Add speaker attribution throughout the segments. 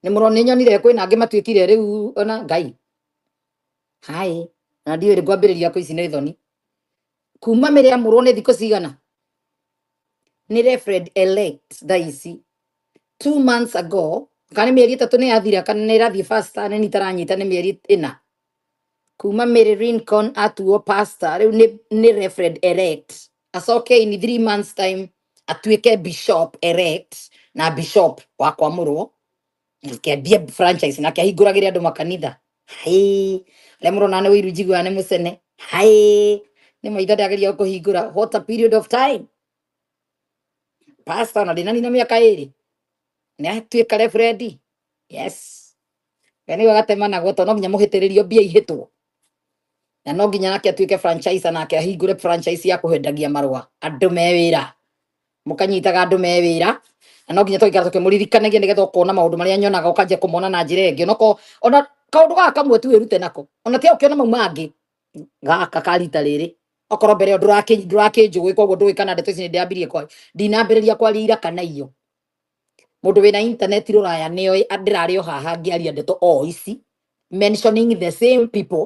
Speaker 1: Nĩ mũrone nyonire kwĩna angĩ matuĩkire rĩu ona Ngai. Hai, na ndiũĩ ngwambĩrĩria kũ ici nĩ thoni. Kuma mĩrĩa mũrone thikũ cigana. Nĩ referred elect thaa 2 months ago. Kana mĩeri 3 nĩ yathira kana nĩ ĩrathiĩ faster nĩ nitaranyita nĩ mĩeri 4. Kuma Mary Rincon atuo pastor rĩu nĩ referred elect. Acoke in 3 months time atuĩke bishop elect na bishop wa kwamũrwo. Akiambia franchise na akĩhingũragĩra andũ makanitha. Hai, lemũrona nĩ wĩiru njiguaga nĩ mũcene. Hai, nĩ maitho ndageria kũhingũra. What a period of time. Pastor na ndĩnani na mĩaka 2. Nĩ atuĩka referred. Yes. Nĩ wagatema na goto no nginya mũhĩtĩrĩrio mbia ihĩtwo. Na no nginya nake atuĩke franchise na akĩhingũre franchise ya kũhendagia marũa. Andũ me wĩra. Mũkanyitaga andũ me wĩra. Na no nginya tũikara tũkĩmũririkanagia nĩgetha ũkona maũndũ marĩa nyonaga ũkanjia kũmona na njĩra ĩngĩ. Ona kaũndũ gaka kamwe tu wĩrute nako. Ona tiga ũkĩona mau mangĩ. Gaka karita rĩrĩ. Okorwo mbere ndũrakĩnjũĩ koguo ndũĩ kana ndeto ici nĩ ndĩambĩrĩria kwaria. Ndinambĩrĩria kwaria ira kana iyo. Mũndũ wĩna internet rũraya nĩoĩ ndĩrarĩ o haha ngĩaria ndeto o ici. Mentioning the same people.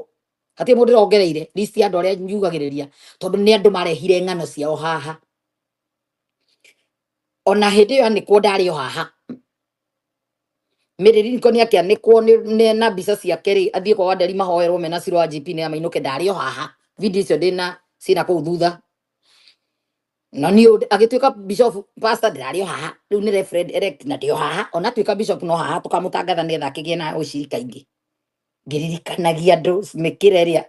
Speaker 1: Hatirĩ mũndũ ndĩrongereire list ya andũ arĩa njugagĩrĩria. Tondũ nĩ andũ marehire ng'ano ciao haha. Ona hĩndĩ ĩyo nĩkuo ndarĩ o haha. Mĩrĩriniko nĩ akĩanĩkwo na mbica ciake rĩ athiĩ kwa Wanderi mahoerwo mena Shiru wa GP nĩ amainũke ndarĩ o haha. Video icio ciĩna kũu thutha. Na niĩ agĩtuĩka bishop pastor ndarĩ o haha. Rĩu nĩ referred elect na ndĩ o haha. Ona tuĩka bishop no haha tũkamũtangatha nĩgetha akĩgĩe na ũcirika ingĩ. Ngĩririkanagia andũ mĩkĩra ĩrĩa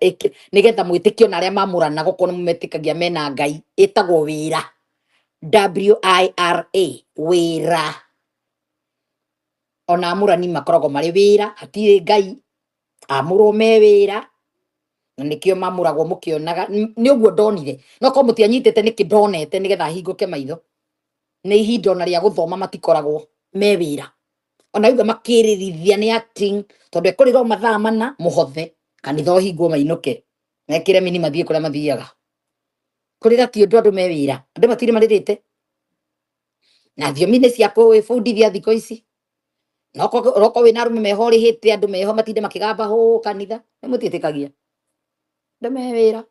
Speaker 1: nĩgetha mwĩtĩkio na arĩa mamũranaga okorwo nĩ mũmetĩkagia mena Ngai ĩtagwo wĩra. WIRA wĩra. Ona amũrani makoragwo marĩ wĩra hatirĩ Ngai. Amũrwo me wĩra. Na nĩkĩo mamũragwo mũkĩonaga. Nĩ ũguo ndonire. No korwo mũtianyitĩte nĩkĩ ndonete nĩgetha hingũke maitho. Nĩ ihinda ona rĩa gũthoma matikoragwo me wĩra. Ona iuga makĩrĩrithia nĩ acting tondũ ekũrĩrwo mathaa 4 mũhothe kanitha ũhingwo mainũke. Mekĩre mini mathiĩ kũrĩa mathiaga. Kũrĩra ti ũndũ andũ me wĩra. Andũ matirĩ marĩrĩte. Na thiomi nĩ cia kwĩbundithia thikũ ici. Roko wĩna arũme meho rĩhĩte andũ meho matinde makĩgamba kanitha. Nĩ mũtiĩtĩkagia. Andũ me wĩra.